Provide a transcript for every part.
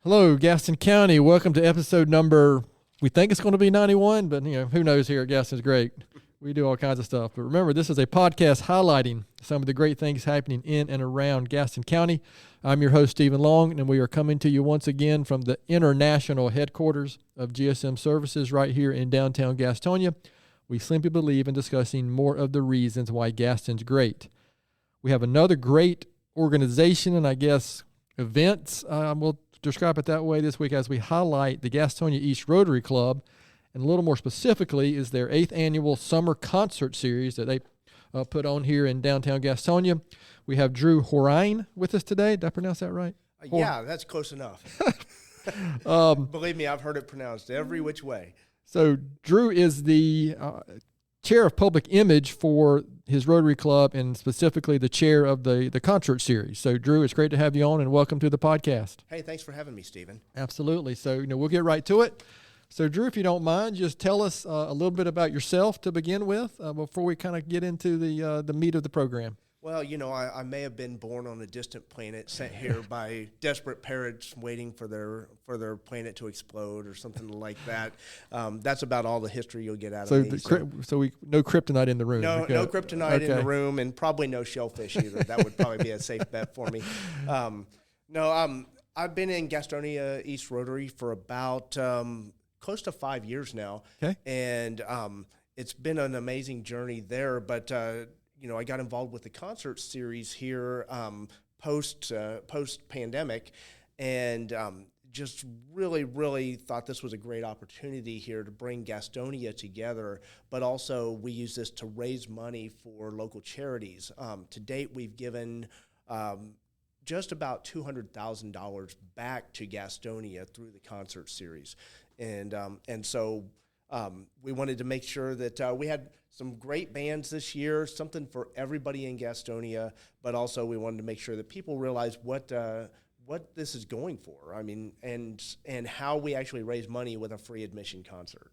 Hello, Gaston County. Welcome to episode number, we think it's going to be 91, but who knows here at Gaston's Great. We do all kinds of stuff. But remember, this is a podcast highlighting some of the great things happening in and around Gaston County. I'm your host, Stephen Long, and we are coming to you once again from the international headquarters of GSM Services right here in downtown Gastonia. We simply believe in discussing more of the reasons why Gaston's great. We have another great organization and I guess events. We'll describe it that way this week as we highlight the Gastonia East Rotary Club, and a little more specifically is their 8th annual summer concert series that they put on here in downtown Gastonia. We have Drew Horine with us today. Did I pronounce that right? Yeah, that's close enough. Believe me, I've heard it pronounced every which way. So Drew is the chair of public image for his Rotary Club and specifically the chair of the concert series. So Drew, it's great to have you on and welcome to the podcast. Hey, thanks for having me, Stephen. Absolutely. So, we'll get right to it. So Drew, if you don't mind, just tell us a little bit about yourself to begin with before we kind of get into the meat of the program. Well, I may have been born on a distant planet sent here by desperate parents waiting for their planet to explode or something like that. That's about all the history you'll get out of me. So no kryptonite in the room. No kryptonite in the room, and probably no shellfish either. That would probably be a safe bet for me. I've been in Gastonia East Rotary for about close to 5 years now. Okay. And it's been an amazing journey there, but I got involved with the concert series here post pandemic, and just really thought this was a great opportunity here to bring Gastonia together. But also, we use this to raise money for local charities. To date, we've given just about $200,000 back to Gastonia through the concert series, and so we wanted to make sure that we had some great bands this year, something for everybody in Gastonia, but also we wanted to make sure that people realize what this is going for. I mean, and how we actually raise money with a free admission concert.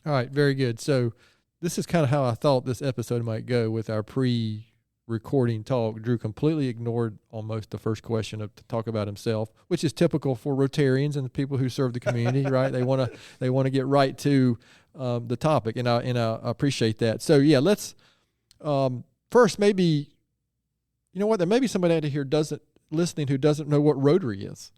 All right, very good. So this is kind of how I thought this episode might go with our pre-recording talk. Drew completely ignored almost the first question to talk about himself, which is typical for Rotarians and the people who serve the community, right? They want to get right to the topic, and I appreciate that. So yeah, let's first maybe, there may be somebody out here listening who doesn't know what Rotary is,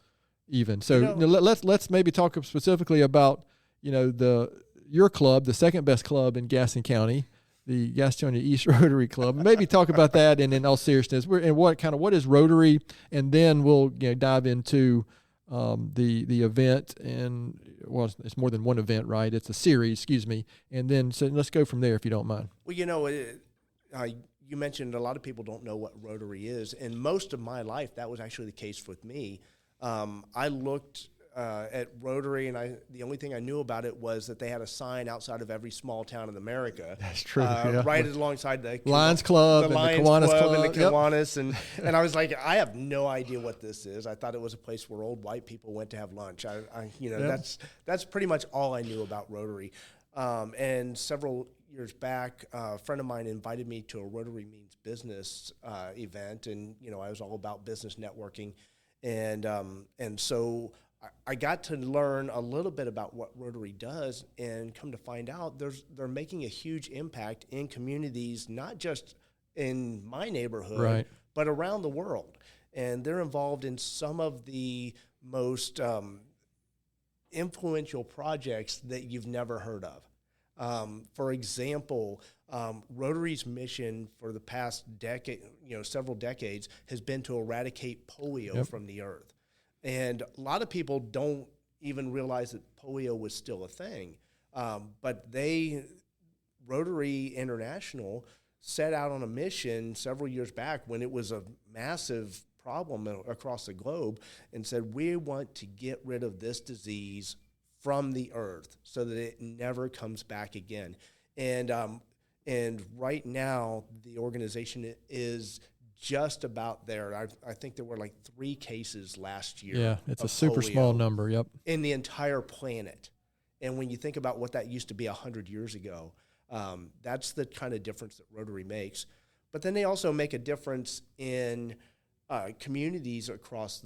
even. So let's maybe talk specifically about your club, the second best club in Gaston County, the Gastonia East Rotary Club. Maybe talk about that, and in all seriousness, what is Rotary, and then we'll dive into the event, and it's more than one event, right? It's a series, excuse me, and then so let's go from there if you don't mind. Well, you mentioned a lot of people don't know what Rotary is, and most of my life that was actually the case with me. I looked at Rotary, and the only thing I knew about it was that they had a sign outside of every small town in America. That's true. Right alongside the Lions Club, the and the Kiwanis Club, and the Kiwanis, and I was like, I have no idea what this is. I thought it was a place where old white people went to have lunch. That's pretty much all I knew about Rotary. And several years back, a friend of mine invited me to a Rotary Means Business event, and I was all about business networking, and so I got to learn a little bit about what Rotary does, and come to find out they're making a huge impact in communities, not just in my neighborhood, right, but around the world. And they're involved in some of the most influential projects that you've never heard of. For example, Rotary's mission for the past decade, several decades, has been to eradicate polio from the earth. And a lot of people don't even realize that polio was still a thing. But Rotary International set out on a mission several years back when it was a massive problem across the globe, and said, we want to get rid of this disease from the earth so that it never comes back again. And right now, the organization is just about there. I think there were like 3 cases last year. Yeah, it's a super small number, yep. In the entire planet. And when you think about what that used to be 100 years ago, that's the kind of difference that Rotary makes. But then they also make a difference in communities across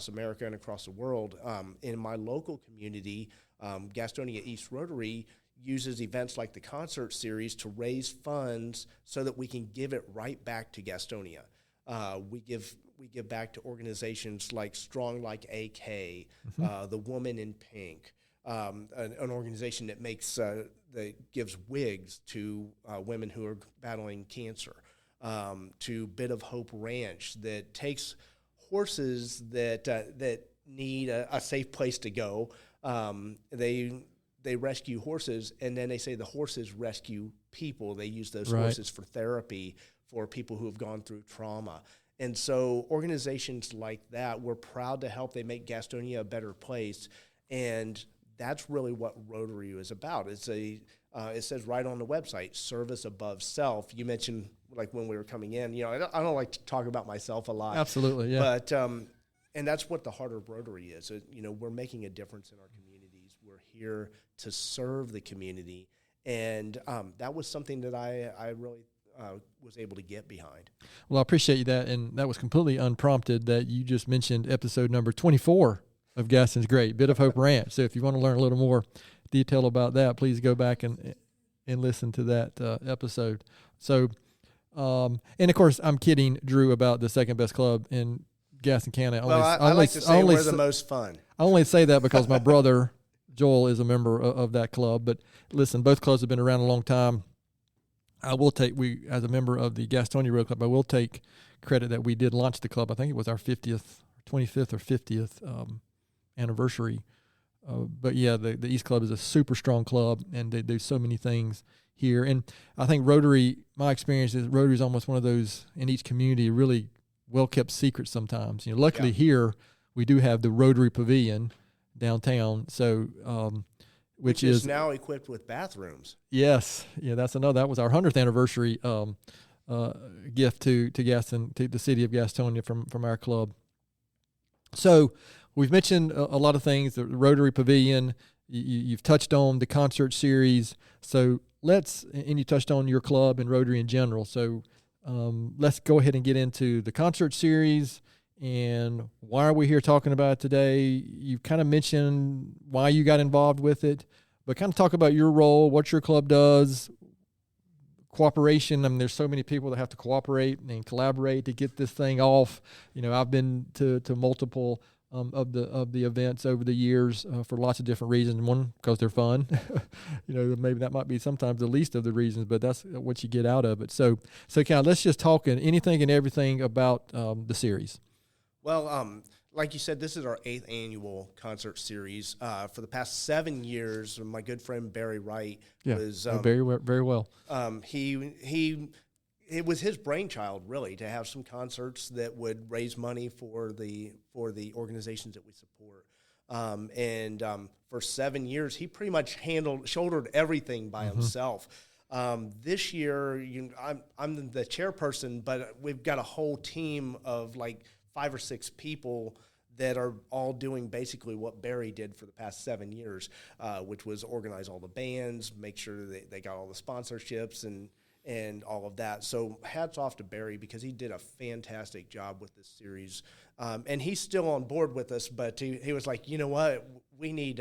America and across the world. In my local community, Gastonia East Rotary uses events like the concert series to raise funds so that we can give it right back to Gastonia. We give back to organizations like Strong Like AK, the Woman in Pink, an organization that that gives wigs to women who are battling cancer, to Bit of Hope Ranch that takes horses that need a safe place to go. They rescue horses, and then they say the horses rescue people. They use those horses for therapy for people who have gone through trauma. And so organizations like that, we're proud to help. They make Gastonia a better place, and that's really what Rotary is about. It says right on the website, service above self. You mentioned, like, when we were coming in, I don't like to talk about myself a lot. Absolutely, yeah. But and that's what the heart of Rotary is. We're making a difference in our communities. We're here to serve the community, and that was something that I really was able to get behind. Well, I appreciate that, and that was completely unprompted that you just mentioned episode number 24 of Gaston's Great, Bit of Hope Ranch. So if you want to learn a little more detail about that, please go back and listen to that episode. So, and of course, I'm kidding Drew about the second best club in Gaston County. I like to say we're the most fun. I only say that because my brother Joel is a member of that club. But listen, both clubs have been around a long time. I will take, as a member of the Gastonia Rotary Club, I will take credit that we did launch the club. I think it was our 25th or 50th anniversary. But yeah, the East Club is a super strong club, and they do so many things here. And I think Rotary, my experience is Rotary is almost one of those in each community really well-kept secrets sometimes. Luckily here we do have the Rotary Pavilion downtown, so which is now equipped with bathrooms. Yes, that's another. That was our 100th anniversary gift to Gaston, to the City of Gastonia from our club. So we've mentioned a lot of things. The Rotary Pavilion. You've touched on the concert series. So and you touched on your club and Rotary in general. So let's go ahead and get into the concert series. And why are we here talking about it today? You've kind of mentioned why you got involved with it, but kind of talk about your role, what your club does, cooperation. I mean, there's so many people that have to cooperate and collaborate to get this thing off. I've been to multiple of the events over the years for lots of different reasons. One, because they're fun. Maybe that might be sometimes the least of the reasons, but that's what you get out of it. So kind of let's just talk anything and everything about the series. Well, like you said, this is our 8th annual concert series. For the past 7 years, my good friend Barry Wright was very well. It was his brainchild, really, to have some concerts that would raise money for the organizations that we support. For 7 years, he pretty much shouldered everything by himself. This year, I'm the chairperson, but we've got a whole team of like 5 or 6 people that are all doing basically what Barry did for the past 7 years, which was organize all the bands, make sure that they got all the sponsorships and all of that. So hats off to Barry, because he did a fantastic job with this series. And he's still on board with us, but he was like, you know what, we need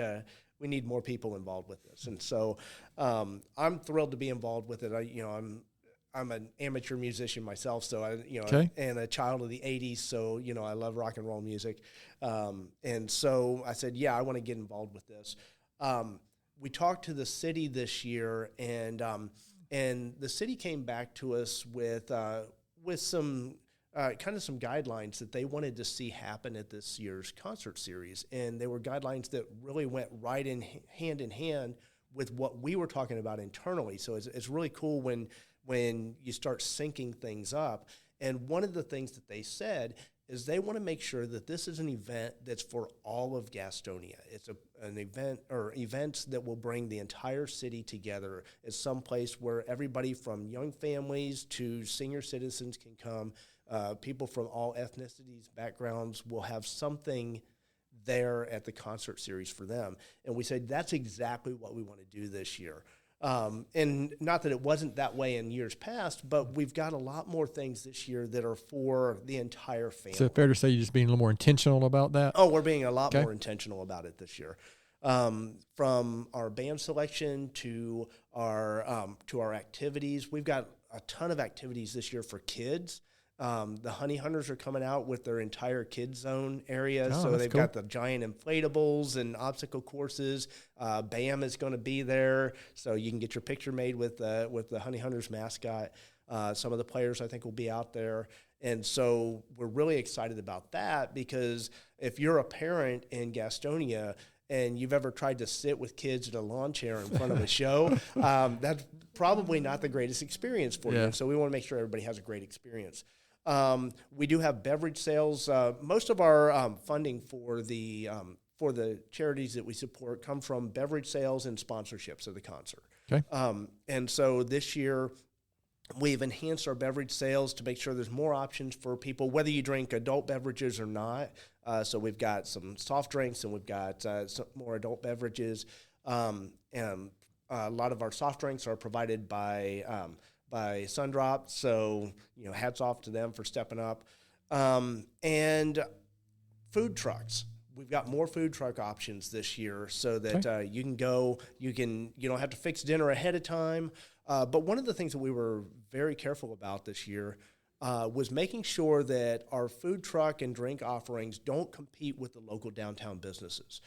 more people involved with this. And so I'm thrilled to be involved with it. I'm an amateur musician myself, so and a child of the 80s, so I love rock and roll music. And so I said, I want to get involved with this. We talked to the city this year, and the city came back to us with some some guidelines that they wanted to see happen at this year's concert series, and they were guidelines that really went right hand in hand with what we were talking about internally. So it's really cool when you start syncing things up. And one of the things that they said is they want to make sure that this is an event that's for all of Gastonia. It's an event or events that will bring the entire city together. It's someplace where everybody from young families to senior citizens can come. People from all ethnicities, backgrounds will have something there at the concert series for them. And we said that's exactly what we want to do this year. And not that it wasn't that way in years past, but we've got a lot more things this year that are for the entire family. So fair to say you're just being a little more intentional about that? Oh, we're being a lot more intentional about it this year. From our band selection to our activities, we've got a ton of activities this year for kids. The Honey Hunters are coming out with their entire kids zone area, so they've got the giant inflatables and obstacle courses. BAM is going to be there, so you can get your picture made with the Honey Hunters mascot. Some of the players, I think, will be out there. And so we're really excited about that, because if you're a parent in Gastonia and you've ever tried to sit with kids in a lawn chair in front of a show, that's probably not the greatest experience for you. So we want to make sure everybody has a great experience. We do have beverage sales. Most of our funding for the charities that we support come from beverage sales and sponsorships of the concert. Okay. And so this year, we've enhanced our beverage sales to make sure there's more options for people, whether you drink adult beverages or not. So we've got some soft drinks, and we've got some more adult beverages. And a lot of our soft drinks are provided by Sundrop. So, hats off to them for stepping up. And food trucks. We've got more food truck options this year, so that you can go, you don't have to fix dinner ahead of time. But one of the things that we were very careful about this year was making sure that our food truck and drink offerings don't compete with the local downtown businesses.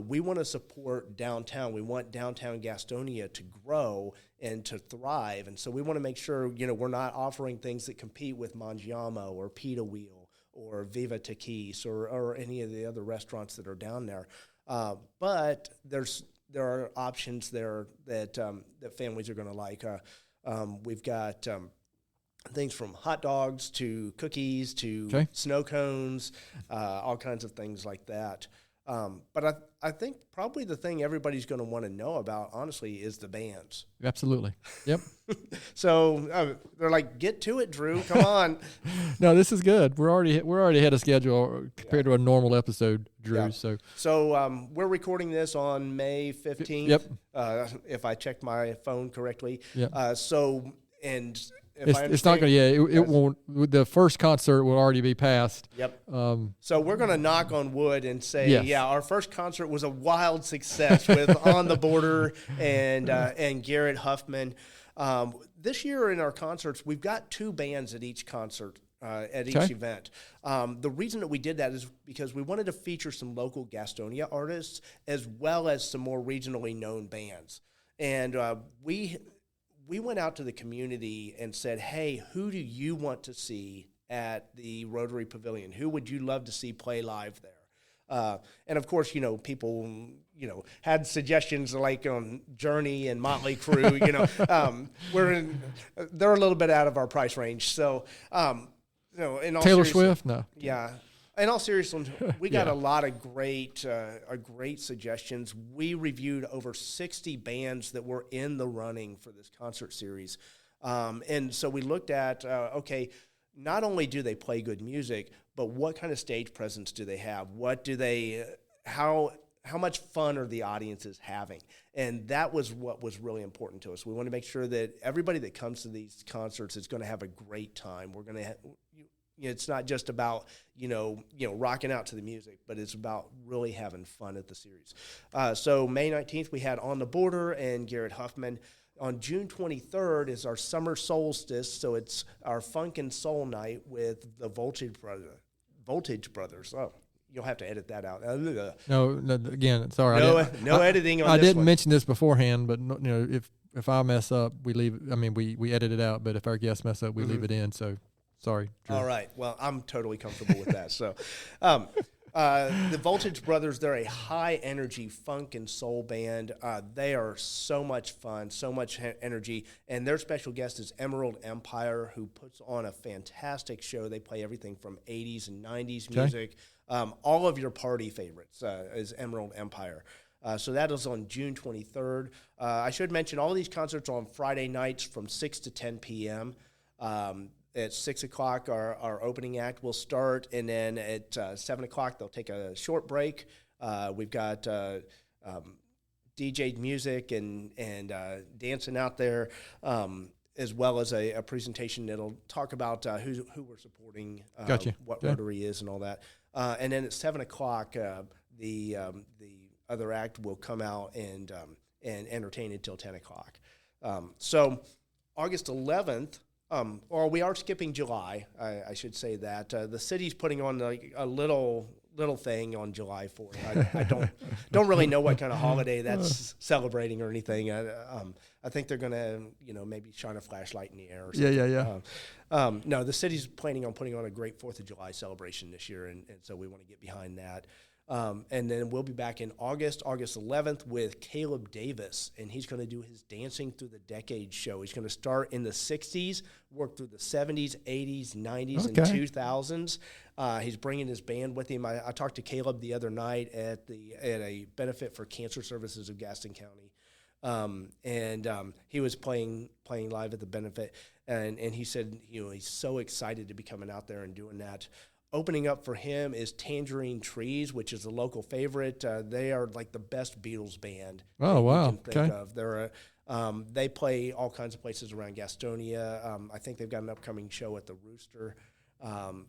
We want to support downtown. We want downtown Gastonia to grow and to thrive. And so we want to make sure, we're not offering things that compete with Mangiamo or Pita Wheel or Viva Taquis or any of the other restaurants that are down there. But there are options there that families are going to like. We've got things from hot dogs to cookies to snow cones, all kinds of things like that. But I think probably the thing everybody's going to want to know about, honestly, is the bands. Absolutely. Yep. So they're like, get to it, Drew. Come on. No, this is good. We're already ahead of schedule compared to a normal episode, Drew. Yeah. So we're recording this on May 15th. Yep. If I checked my phone correctly. Yep. It's not going to, it won't, the first concert will already be passed. Yep. So we're going to knock on wood and say, our first concert was a wild success with On the Border and Garrett Huffman. This year in our concerts, we've got 2 bands at each concert, at each event. The reason that we did that is because we wanted to feature some local Gastonia artists as well as some more regionally known bands. And we went out to the community and said, hey, who do you want to see at the Rotary Pavilion? Who would you love to see play live there? And of course, people, had suggestions like on Journey and Motley Crue. They're a little bit out of our price range. So, in all Taylor Swift, no. Yeah. In all seriousness, we got a lot of great suggestions. We reviewed over 60 bands that were in the running for this concert series. And so we looked at, not only do they play good music, but what kind of stage presence do they have? How much fun are the audiences having? And that was what was really important to us. We want to make sure that everybody that comes to these concerts is going to have a great time. We're going to it's not just about, rocking out to the music, but it's about really having fun at the series. So May 19th, we had On the Border and Garrett Huffman. On June 23rd is our summer solstice, so it's our funk and soul night with the Voltage Brothers. Oh, you'll have to edit that out. No, again, sorry. No editing on this one. I didn't mention this beforehand, but if I mess up, we leave. I mean, we edit it out, but if our guests mess up, we leave it in. So. Sorry, Drew. All right. Well, I'm totally comfortable with that. So, the Voltage Brothers, they're a high-energy funk and soul band. They are so much fun, so much energy, and their special guest is Emerald Empire, who puts on a fantastic show. They play everything from 80s and 90s music. All of your party favorites is Emerald Empire. So that is on June 23rd. I should mention all these concerts are on Friday nights from 6 to 10 p.m., at 6 o'clock, our opening act will start, and then at 7 o'clock, they'll take a short break. We've got DJ'd music and dancing out there, as well as a presentation that'll talk about who we're supporting, Gotcha. what Rotary is, and all that. And then at 7:00, the other act will come out and entertain until 10:00. So August 11th, or we are skipping July, I should say that. The city's putting on like a little thing on July 4th. I don't really know what kind of holiday that's celebrating or anything. I think they're gonna, maybe shine a flashlight in the air or something. Yeah. No, the city's planning on putting on a great 4th of July celebration this year, and so we want to get behind that. And then we'll be back in August 11th, with Caleb Davis, and he's going to do his Dancing Through the Decades show. He's going to start in the 60s, work through the 70s, 80s, 90s, and 2000s. He's bringing his band with him. I talked to Caleb the other night at a benefit for Cancer Services of Gaston County, and he was playing live at the benefit, and he said he's so excited to be coming out there and doing that. Opening up for him is Tangerine Trees, which is a local favorite. They are like the best Beatles band Oh, wow. you can think of. They're they play all kinds of places around Gastonia. I think they've got an upcoming show at the Rooster.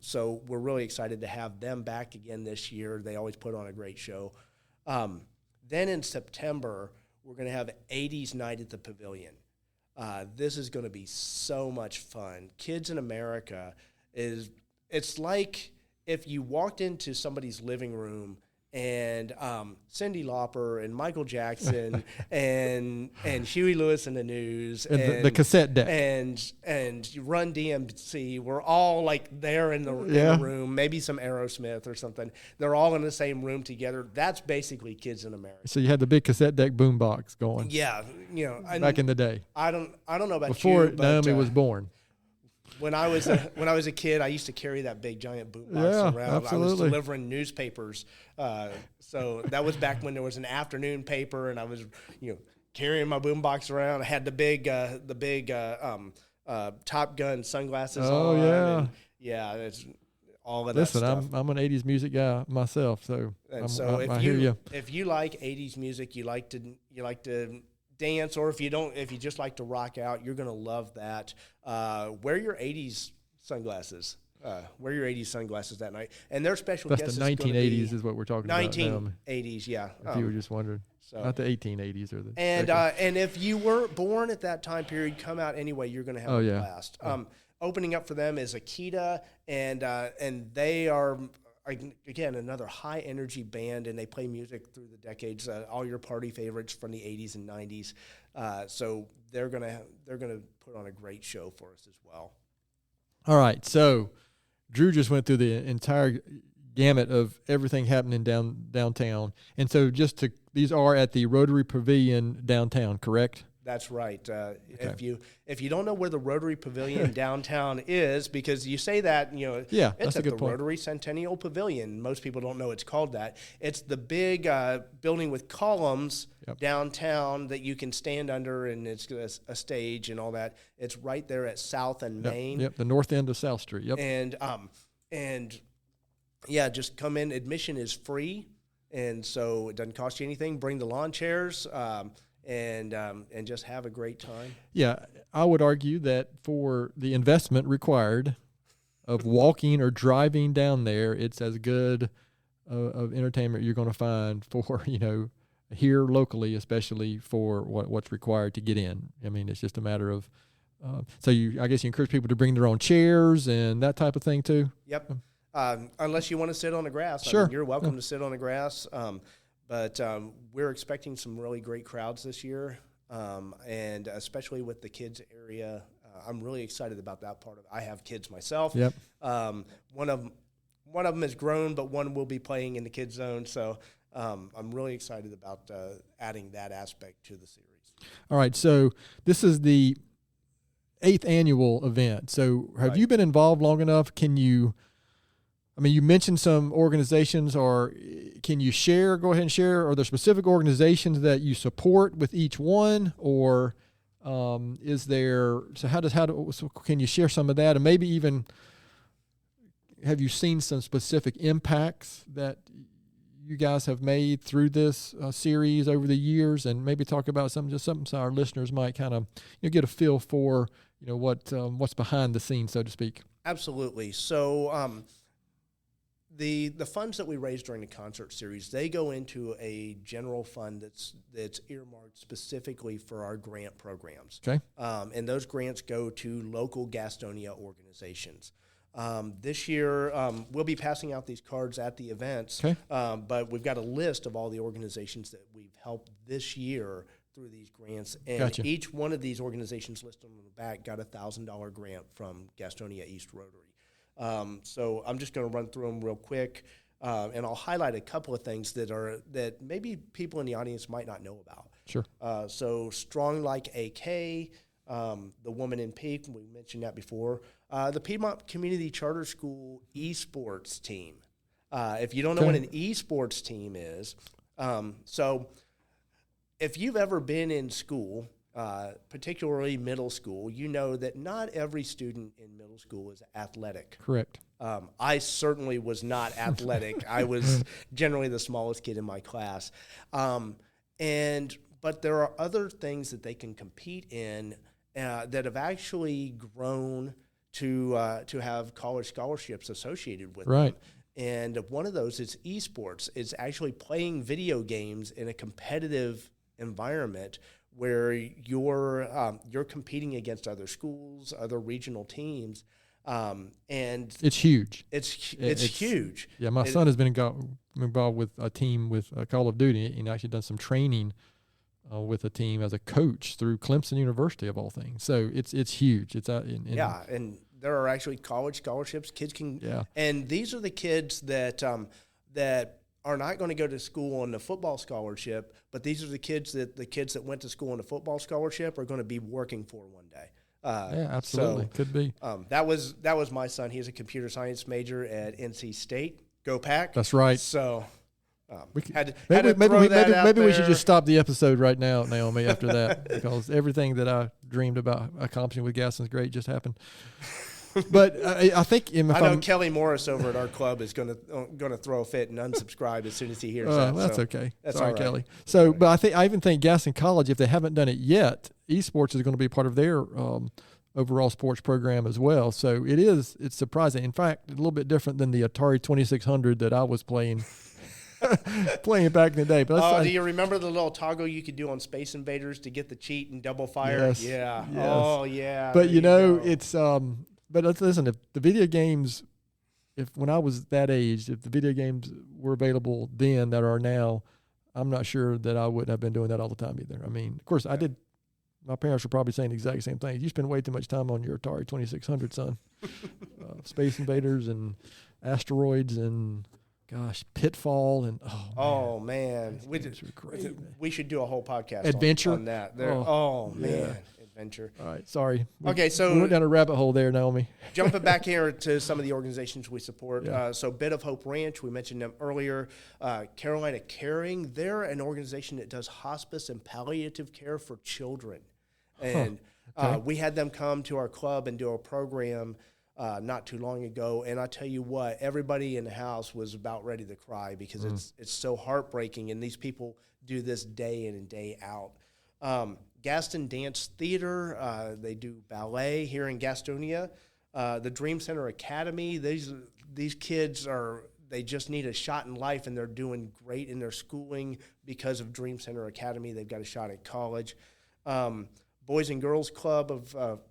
So we're really excited to have them back again this year. They always put on a great show. Then in September, we're going to have 80s Night at the Pavilion. This is going to be so much fun. Kids in America it's like if you walked into somebody's living room and Cyndi Lauper and Michael Jackson and Huey Lewis and the News and the cassette deck and Run DMC were all like there in the room, maybe some Aerosmith or something. They're all in the same room together. That's basically Kids in America. So you had the big cassette deck boombox going. Yeah, back in the day. I don't know about before you, but Naomi was born. When I was a kid, I used to carry that big giant boombox around. Absolutely. I was delivering newspapers, so that was back when there was an afternoon paper, and I was carrying my boombox around. I had the big Top Gun sunglasses on. Oh yeah, and it's all of Listen, that stuff. I'm an '80s music guy myself, so I hear you. If you like '80s music, you like to dance, or if you just like to rock out, you're going to love that. Wear your 80s sunglasses. Wear your 80s sunglasses that night. And their special That's guest the 1980s is what we're talking about. 1980s, yeah. If you were just wondering. So, not the 1880s or the. And if you weren't born at that time period, come out anyway. You're going to have a blast. Opening up for them is Akita, and they are. Again, another high energy band, and they play music through the decades, all your party favorites from the 80s and 90s. So they're gonna put on a great show for us as well. All right, so Drew just went through the entire gamut of everything happening downtown, and so these are at the Rotary Pavilion downtown, correct? That's right. Okay. If you don't know where the Rotary Pavilion downtown is, because you say that, it's at the Rotary Centennial Pavilion. Most people don't know it's called that. It's the big building with columns downtown that you can stand under, and it's a stage and all that. It's right there at South and Main. Yep, the north end of South Street. Yep. And just come in. Admission is free, and so it doesn't cost you anything. Bring the lawn chairs. And just have a great time. Yeah, I would argue that for the investment required of walking or driving down there, it's as good of entertainment you're going to find for here locally, especially for what's required to get in. I mean, it's just a matter of. I guess you encourage people to bring their own chairs and that type of thing too. Yep. Unless you want to sit on the grass, sure, you're welcome to sit on the grass. But we're expecting some really great crowds this year, and especially with the kids area. I'm really excited about that part of it. I have kids myself. Yep. One of them is grown, but one will be playing in the kids zone. So I'm really excited about adding that aspect to the series. All right. So this is the 8th annual event. So have you been involved long enough? You mentioned some organizations, or can you share? Go ahead and share. Are there specific organizations that you support with each one, or is there? So can you share some of that, and maybe even have you seen some specific impacts that you guys have made through this series over the years, and maybe talk about something so our listeners might kind of get a feel for what's behind the scenes, so to speak. Absolutely. So the funds that we raise during the concert series, they go into a general fund that's earmarked specifically for our grant programs. Okay. And those grants go to local Gastonia organizations. This year, we'll be passing out these cards at the events, okay. But we've got a list of all the organizations that we've helped this year through these grants. And Gotcha. each one of these organizations listed on the back got a $1,000 grant from Gastonia East Rotary. So I'm just going to run through them real quick, and I'll highlight a couple of things that maybe people in the audience might not know about. Sure. So Strong Like AK, the Woman in Peak, we mentioned that before. The Piedmont Community Charter School esports team. If you don't know what an esports team is, so if you've ever been in school, particularly middle school, you know that not every student in middle school is athletic. Correct. I certainly was not athletic. I was generally the smallest kid in my class. But there are other things that they can compete in that have actually grown to have college scholarships associated with them. And one of those is esports. It's actually playing video games in a competitive environment where you're competing against other schools, other regional teams, and it's huge. It's huge. Yeah, my son has been involved with a team with Call of Duty, and actually done some training with a team as a coach through Clemson University of all things. So it's huge. It's and there are actually college scholarships. Kids can, and these are the kids that are not going to go to school on the football scholarship, but these are the kids that went to school on the football scholarship are going to be working for one day. Yeah, absolutely. So, could be. That was my son. He's a computer science major at NC State. Go Pack. That's right. So maybe we should just stop the episode right now, Naomi, after that, because everything that I dreamed about accomplishing with Gaston's Great just happened. But I think I know Kelly Morris over at our club is going to throw a fit and unsubscribe as soon as he hears that. That's so okay. That's Sorry, all right. Kelly. So, but I even think Gaston College, if they haven't done it yet, esports is going to be part of their overall sports program as well. So it's surprising. In fact, a little bit different than the Atari 2600 that I was playing. Playing back in the day. But do you remember the little toggle you could do on Space Invaders to get the cheat and double fire? Yes. Yeah. Yes. Oh, yeah. But it's but listen, if the video games, when I was that age, if the video games were available then that are now, I'm not sure that I wouldn't have been doing that all the time either. I mean, of course, I did. My parents were probably saying the exact same thing. You spend way too much time on your Atari 2600, son. Space Invaders and Asteroids and Pitfall and man, we should do a whole podcast Adventure on that. Adventure. All right, sorry. So we went down a rabbit hole there, Naomi. Jumping back here to some of the organizations we support. So Bit of Hope Ranch, we mentioned them earlier. Carolina Caring, they're an organization that does hospice and palliative care for children, and we had them come to our club and do a program not too long ago, and I tell you what, everybody in the house was about ready to cry because it's so heartbreaking, and these people do this day in and day out. Gaston Dance Theater, they do ballet here in Gastonia. The Dream Center Academy, these kids they just need a shot in life, and they're doing great in their schooling because of Dream Center Academy. They've got a shot at college. Boys and Girls Club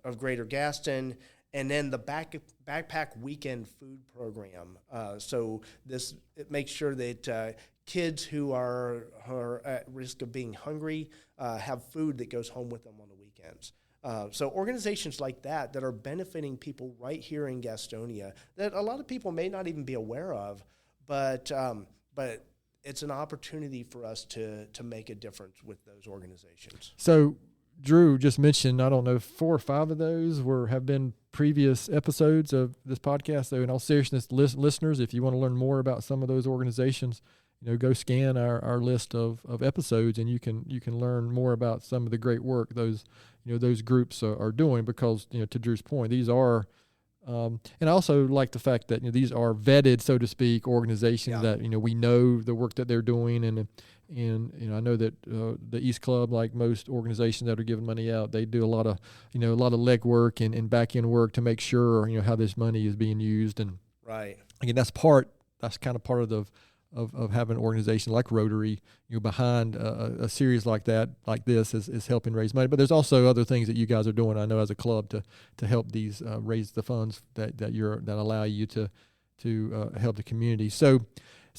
of Greater Gaston. And then the backpack weekend food program. So it makes sure that kids who are at risk of being hungry have food that goes home with them on the weekends. So organizations like that are benefiting people right here in Gastonia that a lot of people may not even be aware of, but it's an opportunity for us to make a difference with those organizations. So Drew just mentioned, I don't know, 4 or 5 of those have been previous episodes of this podcast. So in all seriousness, listeners, if you want to learn more about some of those organizations, go scan our list of episodes, and you can learn more about some of the great work those groups are doing, because, to Drew's point, these are And I also like the fact that these are vetted, so to speak, organizations that we know the work that they're doing, and I know that the East Club, like most organizations that are giving money out, they do a lot of legwork and back end work to make sure how this money is being used. And right, again, that's kind of part of having an organization like Rotary, behind a series like this is helping raise money. But there's also other things that you guys are doing, I know, as a club to help these raise the funds that allow you to help the community. So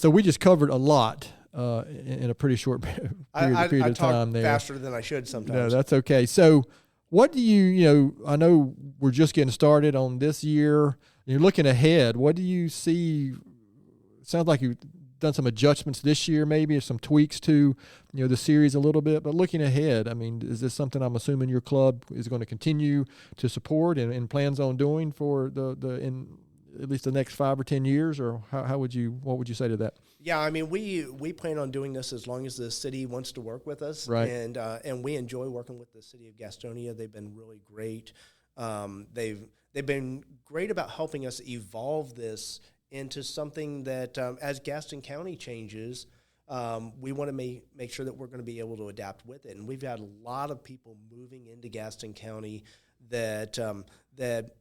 we just covered a lot in a pretty short period of time there. Faster than I should sometimes. No, that's okay. So what do you I know we're just getting started on this year. You're looking ahead. What do you see? Sounds like you've done some adjustments this year, maybe, or some tweaks to the series a little bit. But looking ahead, I mean, is this something I'm assuming your club is going to continue to support and plans on doing for in at least the next 5 or 10 years, or what would you say to that? Yeah, I mean, we plan on doing this as long as the city wants to work with us, right? And we enjoy working with the City of Gastonia. They've been really great. They've been great about helping us evolve this into something that, as Gaston County changes, we want to make sure that we're going to be able to adapt with it. And we've had a lot of people moving into Gaston County that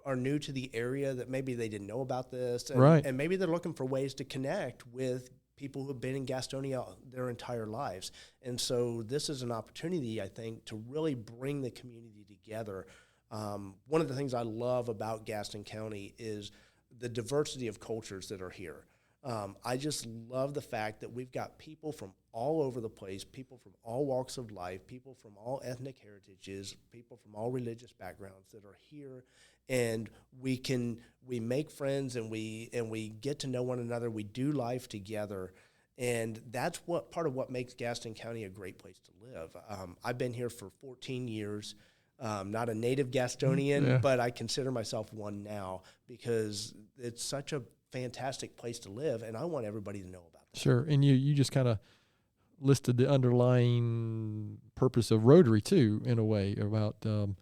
are new to the area, that maybe they didn't know about this, and maybe they're looking for ways to connect with people who have been in Gastonia their entire lives. And so this is an opportunity, I think, to really bring the community together. One of the things I love about Gaston County is the diversity of cultures that are here. I just love the fact that we've got people from all over the place, people from all walks of life, people from all ethnic heritages, people from all religious backgrounds that are here, and we make friends, and we get to know one another. We do life together, and that's part of what makes Gaston County a great place to live. I've been here for 14 years. Not a native Gastonian, but I consider myself one now, because it's such a fantastic place to live, and I want everybody to know about that. Sure, and you just kind of listed the underlying purpose of Rotary too, in a way, about the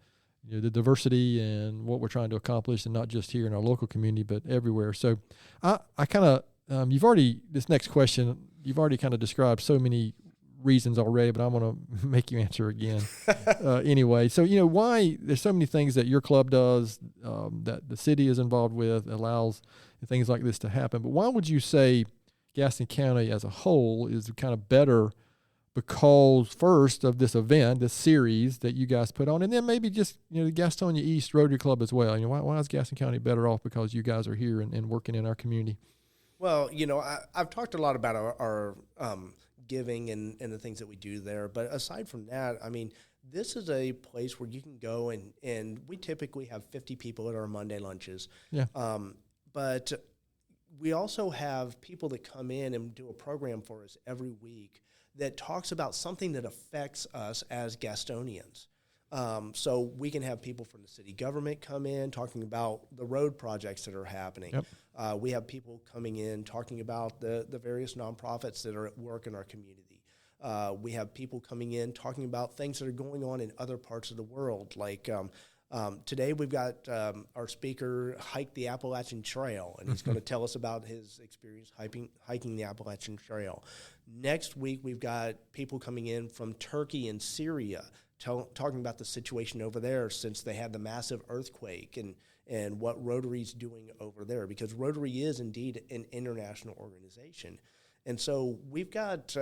diversity and what we're trying to accomplish, and not just here in our local community, but everywhere. So I kind of this next question, you've already kind of described so many reasons already, but I'm going to make you answer again anyway. So, why there's so many things that your club does, that the city is involved with, allows things like this to happen. But why would you say Gaston County as a whole is kind of better because, first, of this event, this series that you guys put on, and then maybe just, the Gastonia East Rotary Club as well? Why is Gaston County better off because you guys are here and working in our community? Well, I've talked a lot about our giving and the things that we do there. But aside from that, I mean, this is a place where you can go and we typically have 50 people at our Monday lunches. Yeah. But we also have people that come in and do a program for us every week that talks about something that affects us as Gastonians. So we can have people from the city government come in talking about the road projects that are happening. Yep. We have people coming in talking about the various nonprofits that are at work in our community. We have people coming in talking about things that are going on in other parts of the world. Like today we've got our speaker hike the Appalachian Trail, and he's going to tell us about his experience hiking the Appalachian Trail. Next week we've got people coming in from Turkey and Syria talking about the situation over there since they had the massive earthquake, and what Rotary's doing over there, because Rotary is indeed an international organization. And so we've got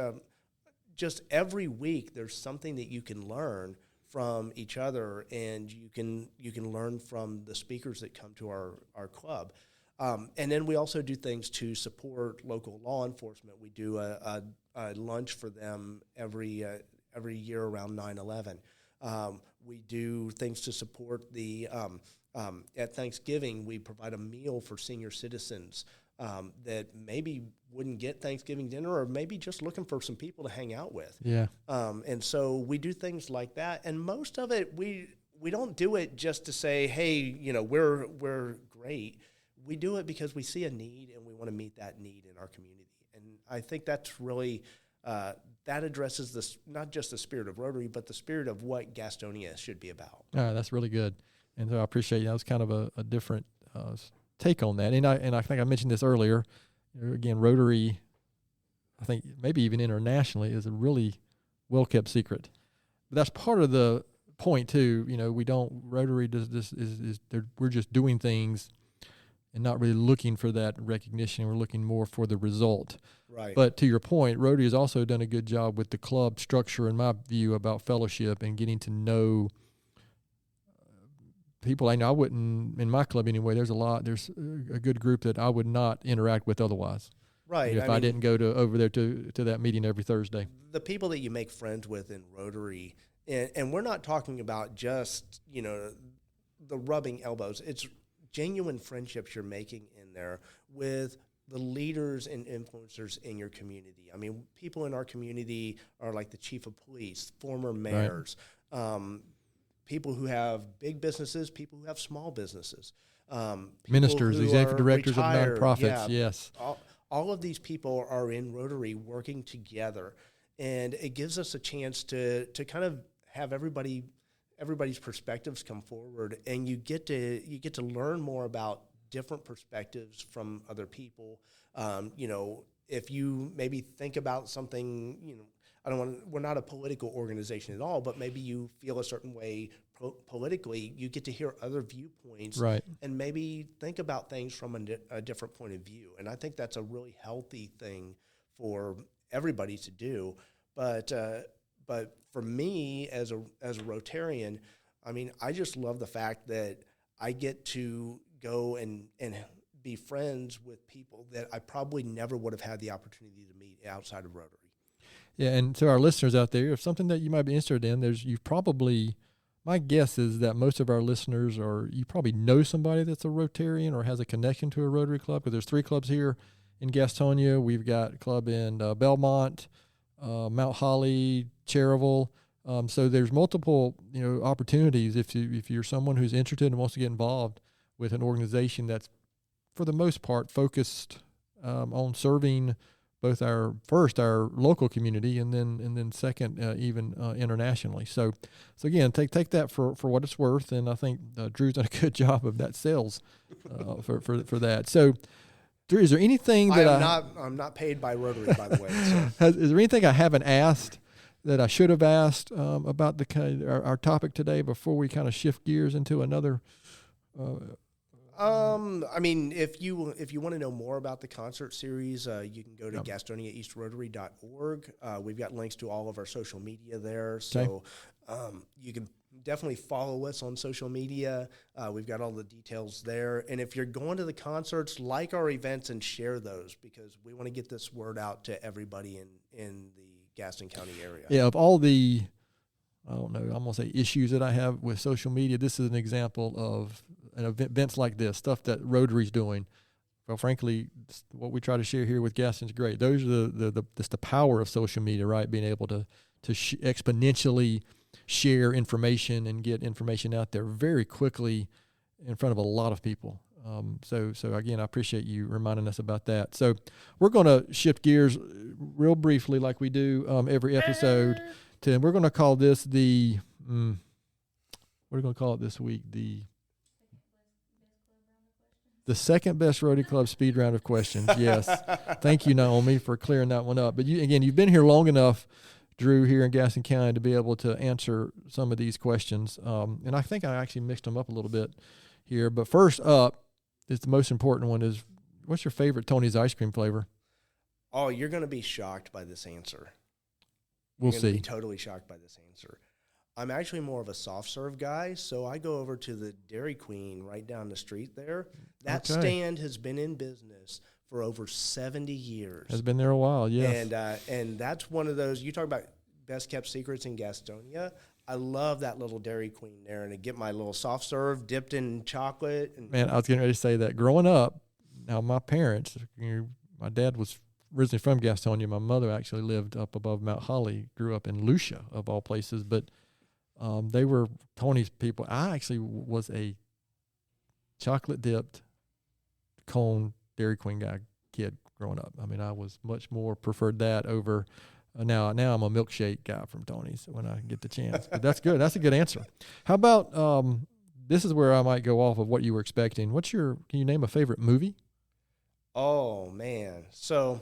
just every week there's something that you can learn from each other, and you can learn from the speakers that come to our club. And then we also do things to support local law enforcement. We do a lunch for them every year around 9/11. We do things to support at Thanksgiving, we provide a meal for senior citizens that maybe wouldn't get Thanksgiving dinner, or maybe just looking for some people to hang out with. Yeah. And so we do things like that. And most of it, we don't do it just to say, hey, we're great. We do it because we see a need and we want to meet that need in our community. And I think that's really that addresses this, not just the spirit of Rotary, but the spirit of what Gastonia should be about. That's really good. And so I appreciate that. Was kind of a different take on that. And I think I mentioned this earlier. Again, Rotary, I think maybe even internationally, is a really well-kept secret. But that's part of the point too. Rotary does this we're just doing things and not really looking for that recognition. We're looking more for the result. Right. But to your point, Rotary has also done a good job with the club structure, in my view, about fellowship and getting to know people. I know I wouldn't, in my club anyway, there's a good group that I would not interact with otherwise. Right. If I didn't go over there to that meeting every Thursday. The people that you make friends with in Rotary, and we're not talking about just, the rubbing elbows. It's genuine friendships you're making in there with the leaders and influencers in your community. I mean, people in our community are like the chief of police, former mayors, people who have big businesses, people who have small businesses. Ministers, executive directors retired, of nonprofits, yes. All of these people are in Rotary working together, and it gives us a chance to kind of have everybody's perspectives come forward, and you get to learn more about different perspectives from other people. If you maybe think about something, we're not a political organization at all, but maybe you feel a certain way politically, you get to hear other viewpoints, right, and maybe think about things from a different point of view. And I think that's a really healthy thing for everybody to do. But for me as a Rotarian, I mean, I just love the fact that I get to go and be friends with people that I probably never would have had the opportunity to meet outside of Rotary. Yeah, and to our listeners out there, if something that you might be interested in, my guess is that most of our listeners you probably know somebody that's a Rotarian or has a connection to a Rotary Club, because there's 3 clubs here in Gastonia. We've got a club in Belmont, Mount Holly, Cherryville. So there's multiple, opportunities if you're someone who's interested and wants to get involved with an organization that's, for the most part, focused on serving both our local community and then second, even internationally. So again, take that for what it's worth, and I think Drew's done a good job of that sales for that. So, Drew, is there anything that I'm not paid by Rotary, by the way. So. Is there anything I haven't asked that I should have asked about our topic today before we kind of shift gears into another? I mean, if you want to know more about the concert series, you can go to GastoniaEastRotary.org. We've got links to all of our social media there, so you can definitely follow us on social media. We've got all the details there. And if you're going to the concerts, like our events and share those, because we want to get this word out to everybody in the Gaston County area. Yeah, of all the, I don't know, I'm going to say issues that I have with social media, this is an example of events like this, stuff that Rotary's doing. Well, frankly, what we try to share here with Gaston's great. Those are the power of social media, right? Being able to exponentially share information and get information out there very quickly in front of a lot of people. So again, I appreciate you reminding us about that. So we're going to shift gears real briefly, like we do every episode. We're going to call this what are we going to call it this week? The second best Rotary Club speed round of questions. Yes. Thank you, Naomi, for clearing that one up. But you've been here long enough, Drew, here in Gaston County, to be able to answer some of these questions. And I think I actually mixed them up a little bit here. But first up, is the most important one is, what's your favorite Tony's ice cream flavor? Oh, you're going to be shocked by this answer. We'll see. Be totally shocked by this answer. I'm actually more of a soft serve guy, so I go over to the Dairy Queen right down the street there. That stand has been in business for over 70 years. Has been there a while, yes. And that's one of those, you talk about best kept secrets in Gastonia. I love that little Dairy Queen there, and to get my little soft serve dipped in chocolate. Man, I was getting ready to say that. Growing up, now my parents, my dad was originally from Gastonia. My mother actually lived up above Mount Holly, grew up in Lucia, of all places, but they were Tony's people. I actually was a chocolate-dipped cone Dairy Queen kid growing up. I mean, I was much more preferred that over now I'm a milkshake guy from Tony's when I get the chance. But that's good. That's a good answer. How about this is where I might go off of what you were expecting. Can you name a favorite movie? Oh man. So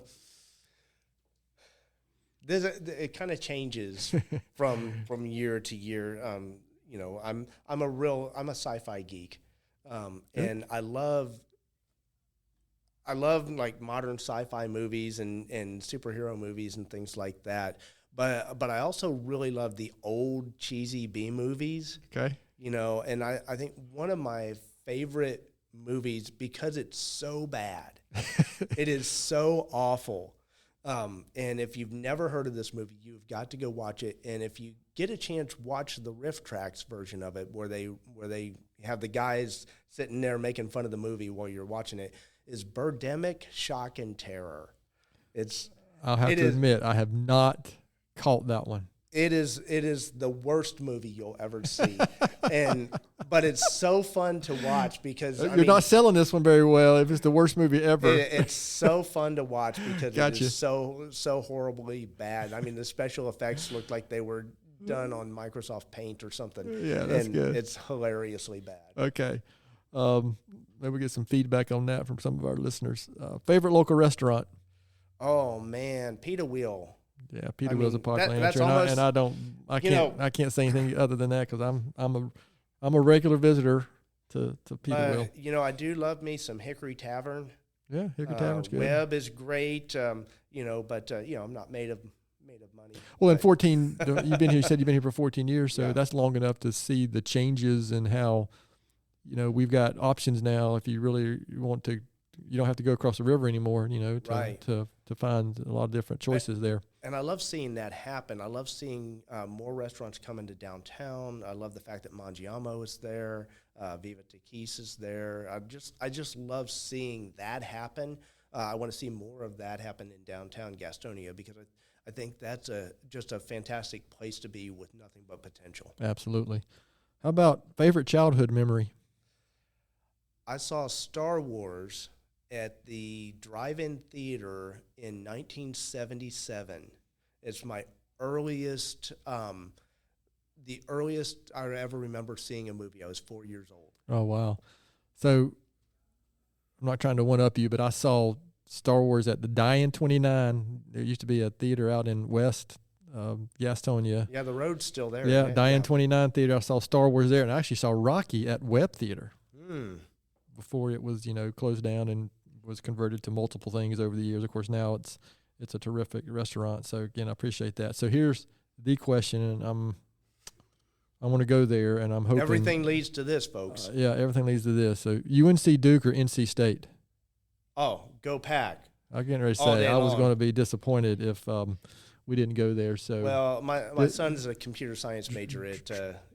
it kind of changes from year to year. I'm a sci-fi geek. And I love like modern sci-fi movies and superhero movies and things like that. But I also really love the old cheesy B movies. Okay. And I think one of my favorite movies, because it's so bad, it is so awful. And if you've never heard of this movie, you've got to go watch it. And if you get a chance, watch the Riff Tracks version of it, where they have the guys sitting there making fun of the movie while you're watching it. Is Birdemic Shock and Terror. I'll have to admit, I have not caught that one. It is the worst movie you'll ever see, but it's so fun to watch because you're not selling this one very well. If it's the worst movie ever, it's so fun to watch because it is so horribly bad. I mean, the special effects look like they were done on Microsoft Paint or something. Yeah, that's good. It's hilariously bad. Okay, maybe we get some feedback on that from some of our listeners. Favorite local restaurant? Oh man, Pita Wheel. Yeah, Peter Will's a popular answer, I can't say anything other than that because I'm a regular visitor to Peter Will. I do love me some Hickory Tavern. Yeah, Hickory Tavern's good. Webb is great, but I'm not made of money. Well, in 14, you've been here. You said you've been here for 14 years, so that's long enough to see the changes and how, we've got options now. If you really want to, you don't have to go across the river anymore. To find a lot of different choices there. And I love seeing that happen. I love seeing more restaurants come into downtown. I love the fact that Mangiamo is there, Viva Tequis is there. I just love seeing that happen. I want to see more of that happen in downtown Gastonia because I think that's just a fantastic place to be with nothing but potential. Absolutely. How about favorite childhood memory? I saw Star Wars at the drive-in theater in 1977. It's my earliest, the earliest I ever remember seeing a movie. I was 4 years old. Oh, wow. So I'm not trying to one-up you, but I saw Star Wars at the Diane 29. There used to be a theater out in West Gastonia. Yeah, the road's still there. Yeah, right? Diane 29 theater. I saw Star Wars there, and I actually saw Rocky at Webb Theater before it was, closed down and was converted to multiple things over the years. Of course, now it's a terrific restaurant. So again, I appreciate that. So here's the question, and I want to go there, and I'm hoping everything leads to this, folks. Everything leads to this. So UNC Duke or NC State? Oh, go Pack! I'm getting ready to say I was going to be disappointed if we didn't go there. So my son's a computer science major at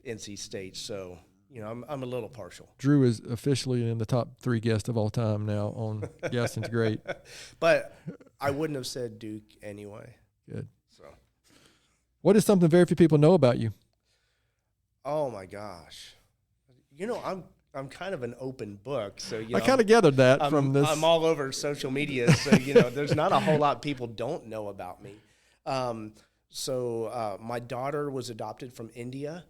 NC State, so. I'm a little partial. Drew is officially in the top 3 guests of all time now on Gaston's Great. But I wouldn't have said Duke anyway. Good. So, what is something very few people know about you? Oh my gosh, I'm kind of an open book, so I kind of gathered that from this. I'm all over social media, so there's not a whole lot people don't know about me. So my daughter was adopted from India.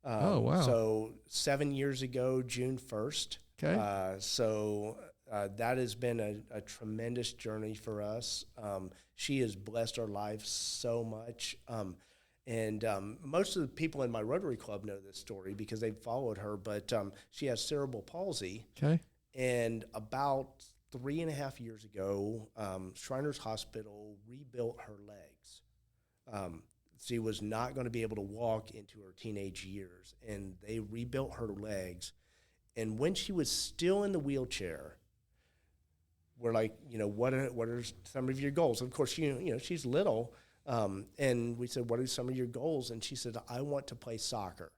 Oh, wow. So 7 years ago, June 1st. Okay. So that has been a tremendous journey for us. She has blessed our lives so much. And most of the people in my Rotary Club know this story because they've followed her, but she has cerebral palsy. Okay. And about 3.5 years ago, Shriners Hospital rebuilt her legs. She was not going to be able to walk into her teenage years, and they rebuilt her legs. And when she was still in the wheelchair, we're like, what are some of your goals? Of course, she's little, and we said, what are some of your goals? And she said, I want to play soccer.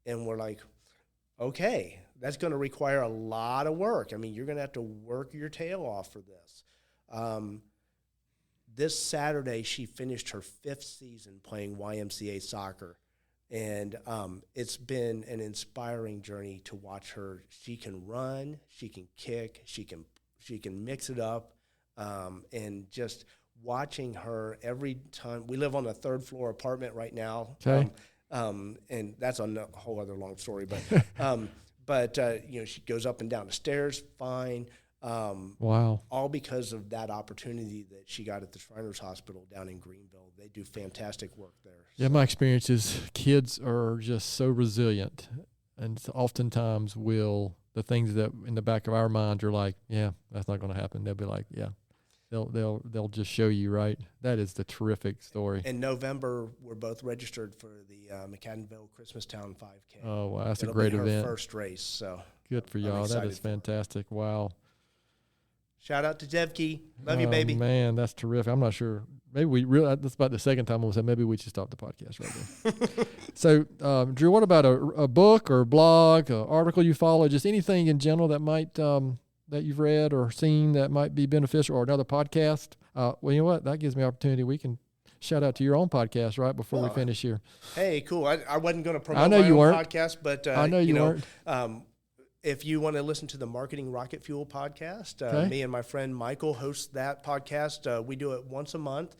And we're like, okay, that's going to require a lot of work. I mean, you're going to have to work your tail off for this. This Saturday, she finished her 5th season playing YMCA soccer, and it's been an inspiring journey to watch her. She can run, she can kick, she can mix it up, and just watching her every time. We live on a 3rd floor apartment right now. Okay. And that's a whole other long story. But she goes up and down the stairs fine. Wow. All because of that opportunity that she got at the Shriners Hospital down in Greenville. They do fantastic work there. Yeah, my experience is kids are just so resilient, and oftentimes the things that in the back of our minds are like, yeah, that's not going to happen. They'll be like, yeah, they'll just show you right. That is the terrific story. In November, we're both registered for the McAdenville Christmastown 5K. Oh, wow, that's It'll a great be her event. First race, so good for y'all. That is fantastic. Wow. Shout out to Devkey. Love you, baby. Man, that's terrific. I'm not sure. Maybe that's about the second time I was saying maybe we should stop the podcast right there. So, Drew, what about a book or blog, an article you follow, just anything in general that might that you've read or seen that might be beneficial, or another podcast? Well, you know what? That gives me opportunity. We can shout out to your own podcast right before we finish here. Hey, cool. I wasn't going to promote my own podcast, but I know you weren't. If you want to listen to the Marketing Rocket Fuel podcast, me and my friend Michael host that podcast. We do it once a month,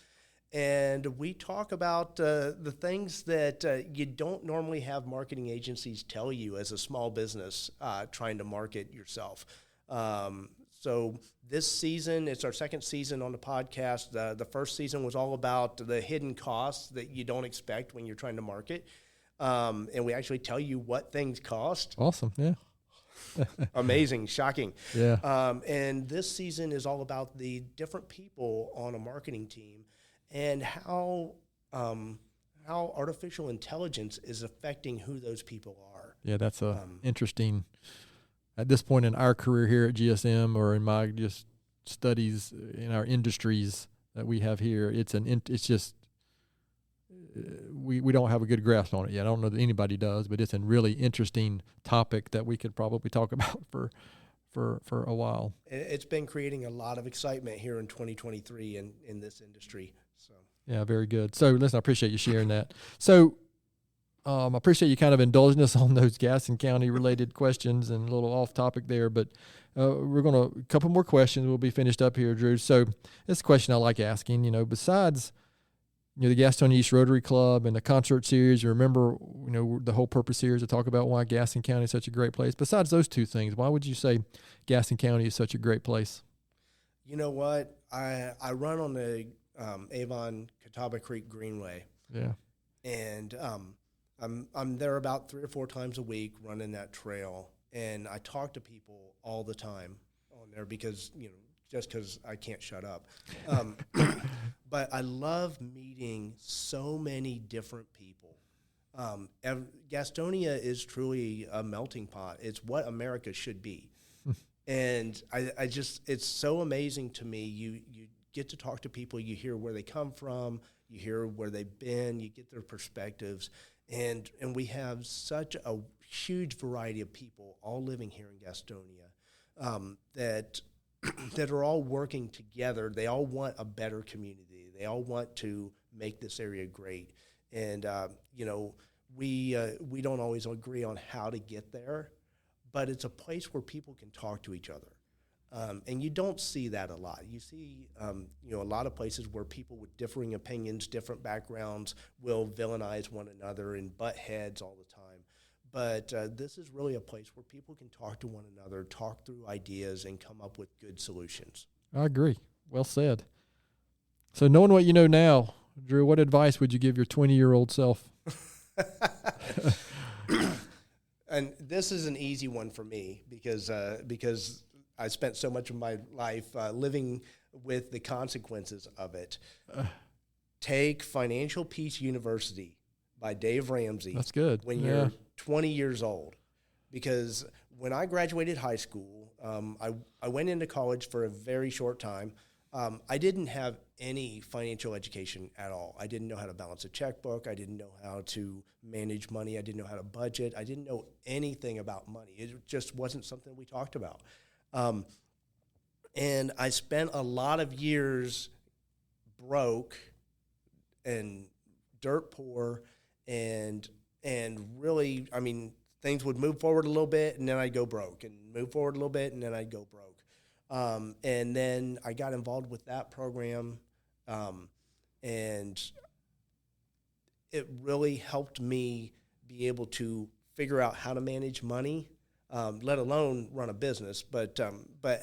and we talk about the things that you don't normally have marketing agencies tell you as a small business trying to market yourself. So this season, it's our second season on the podcast. The first season was all about the hidden costs that you don't expect when you're trying to market, and we actually tell you what things cost. Awesome, yeah. Amazing, shocking. Yeah. And this season is all about the different people on a marketing team and how artificial intelligence is affecting who those people are. Yeah, that's interesting. At this point in our career here at GSM, or in my just studies in our industries that we have here, it's just we don't have a good grasp on it yet. I don't know that anybody does, but it's a really interesting topic that we could probably talk about for a while. It's been creating a lot of excitement here in 2023 in this industry. So yeah, very good. So listen, I appreciate you sharing that. So I appreciate you kind of indulging us on those Gaston County related questions and a little off topic there, but we're going to, a couple more questions. We'll be finished up here, Drew. So this question I like asking, besides the Gastonia East Rotary Club and the concert series, you remember, the whole purpose here is to talk about why Gaston County is such a great place. Besides those two things, why would you say Gaston County is such a great place? You know what? I run on the Avon Catawba Creek Greenway. Yeah. And I'm there about 3 or 4 times a week running that trail, and I talk to people all the time on there because, just because I can't shut up. But I love meeting so many different people. Gastonia is truly a melting pot. It's what America should be. And I just, it's so amazing to me. You get to talk to people, you hear where they come from, you hear where they've been, you get their perspectives. And we have such a huge variety of people all living here in Gastonia that are all working together. They all want a better community. They all want to make this area great. And, we don't always agree on how to get there, but it's a place where people can talk to each other. And you don't see that a lot. You see, a lot of places where people with differing opinions, different backgrounds will villainize one another and butt heads all the time. But this is really a place where people can talk to one another, talk through ideas, and come up with good solutions. I agree. Well said. So knowing what you know now, Drew, what advice would you give your 20-year-old self? And this is an easy one for me because I spent so much of my life living with the consequences of it. Take Financial Peace University by Dave Ramsey. That's good. When you're 20 years old. Because when I graduated high school, I went into college for a very short time. I didn't have any financial education at all. I didn't know how to balance a checkbook. I didn't know how to manage money. I didn't know how to budget. I didn't know anything about money. It just wasn't something we talked about. And I spent a lot of years broke and dirt poor and really, things would move forward a little bit and then I'd go broke, and move forward a little bit and then I'd go broke. And then I got involved with that program, and it really helped me be able to figure out how to manage money, let alone run a business, but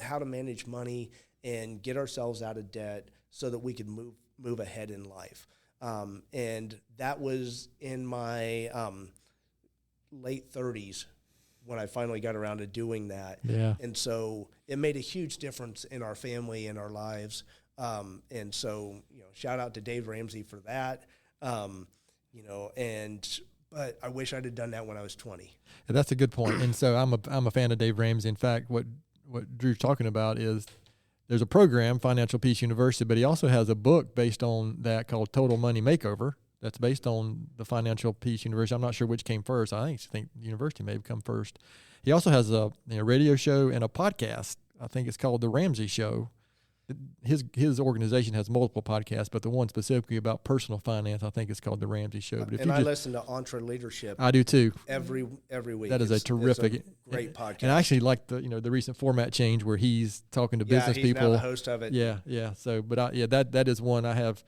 how to manage money and get ourselves out of debt so that we could move ahead in life. And that was in my late 30s when I finally got around to doing that. Yeah. And so it made a huge difference in our family and our lives. And so, shout out to Dave Ramsey for that. But I wish I'd have done that when I was 20. Yeah, that's a good point. And so I'm a fan of Dave Ramsey. In fact, what Drew's talking about is there's a program, Financial Peace University, but he also has a book based on that called Total Money Makeover. That's based on the Financial Peace University. I'm not sure which came first. I think the university may have come first. He also has a radio show and a podcast. I think it's called The Ramsey Show. His organization has multiple podcasts, but the one specifically about personal finance, I think it's called The Ramsey Show. But I listen to EntreLeadership. I do too. Every week. That is a terrific, great podcast. And I actually like the recent format change where he's talking to business people. Yeah, he's now the host of it. Yeah. So, but that is one I have.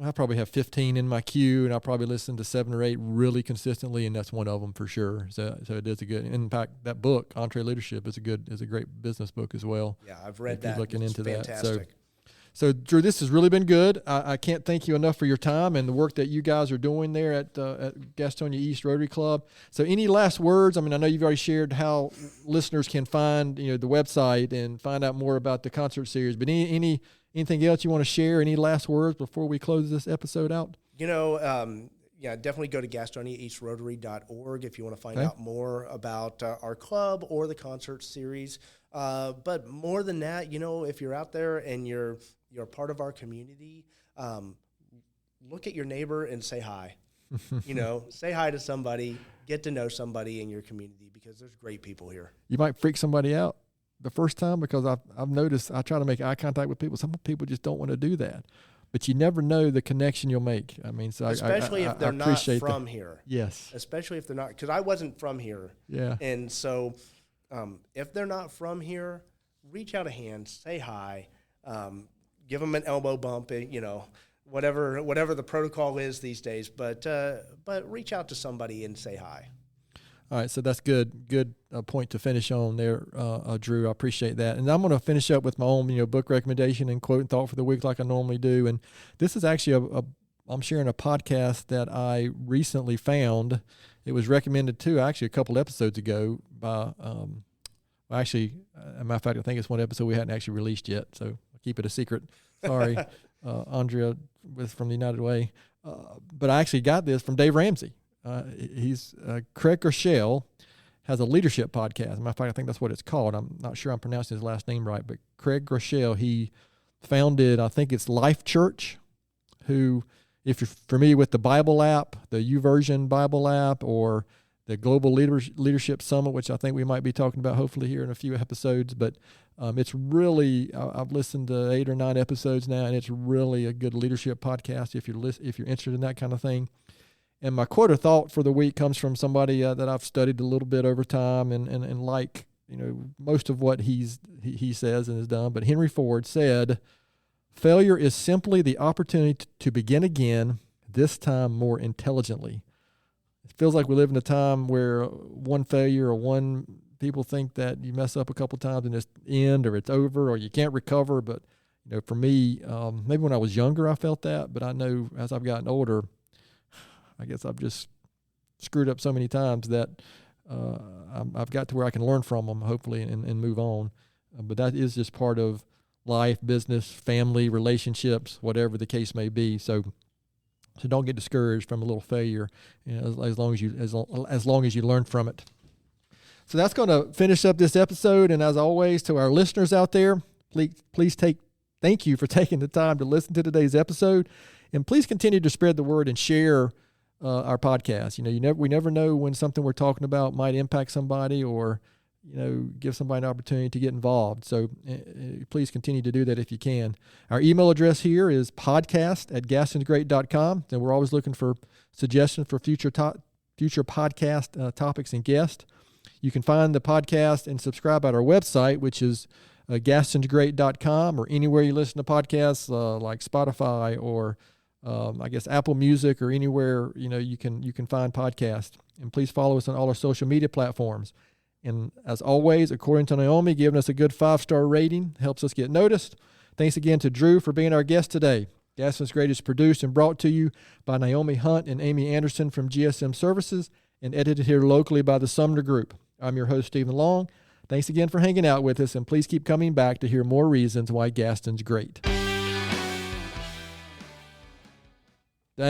I probably have 15 in my queue, and I probably listen to 7 or 8 really consistently, and that's one of them for sure. So it is a good. In fact, that book, EntreLeadership, is a great business book as well. Yeah, I've read that. Keep looking into fantastic. that. So Drew, this has really been good. I can't thank you enough for your time and the work that you guys are doing there at Gastonia East Rotary Club. So any last words? I mean, I know you've already shared how listeners can find the website and find out more about the concert series, but anything else you want to share? Any last words before we close this episode out? Definitely go to GastoniaEastRotary.org if you want to find out more about our club or the concert series. But more than that, if you're out there and you're part of our community, look at your neighbor and say hi. Say hi to somebody, get to know somebody in your community because there's great people here. You might freak somebody out the first time because I've noticed I try to make eye contact with people. Some people just don't want to do that, but you never know the connection you'll make. I mean, so especially if they're not from here. Yes. Especially if they're not, because I wasn't from here. Yeah. And so if they're not from here, reach out a hand, say hi, give them an elbow bump, whatever the protocol is these days, but reach out to somebody and say hi. All right, so that's good point to finish on there, Drew. I appreciate that. And I'm going to finish up with my own, book recommendation and quote and thought for the week like I normally do. And this is actually I'm sharing a podcast that I recently found. It was recommended to actually a couple episodes ago by, as a matter of fact, I think it's one episode we hadn't actually released yet, so I'll keep it a secret. Sorry, Andrea from the United Way. But I actually got this from Dave Ramsey. He's Craig Groeschel has a leadership podcast. As a matter of fact, I think that's what it's called. I'm not sure I'm pronouncing his last name right, but Craig Groeschel, he founded, I think it's Life Church, who, if you're familiar with the Bible app, the YouVersion Bible app, or the Global Leadership Summit, which I think we might be talking about hopefully here in a few episodes, but it's really, I've listened to 8 or 9 episodes now, and it's really a good leadership podcast if you're interested in that kind of thing. And my quote of thought for the week comes from somebody that I've studied a little bit over time and like, most of what he says and has done. But Henry Ford said, "Failure is simply the opportunity to begin again, this time more intelligently." It feels like we live in a time where one failure or people think that you mess up a couple times and it's end or it's over or you can't recover. But, for me, maybe when I was younger I felt that, but I know as I've gotten older, I guess I've just screwed up so many times that I've got to where I can learn from them, hopefully, and move on. But that is just part of life, business, family, relationships, whatever the case may be. So don't get discouraged from a little failure, as long as you learn from it. So that's going to finish up this episode. And as always, to our listeners out there, please thank you for taking the time to listen to today's episode, and please continue to spread the word and share our podcast. We never know when something we're talking about might impact somebody or, give somebody an opportunity to get involved. So please continue to do that if you can. Our email address here is podcast@gastonsgreat.com, and we're always looking for suggestions for future podcast topics and guests. You can find the podcast and subscribe at our website, which is gastonsgreat.com, or anywhere you listen to podcasts like Spotify or I guess Apple Music or anywhere you can find podcasts. And please follow us on all our social media platforms. And as always, according to Naomi, giving us a good 5-star rating helps us get noticed. Thanks again to Drew for being our guest today. Gaston's Great is produced and brought to you by Naomi Hunt and Amy Anderson from GSM Services and edited here locally by the Sumner Group. I'm your host, Stephen Long. Thanks again for hanging out with us, and please keep coming back to hear more reasons why Gaston's great.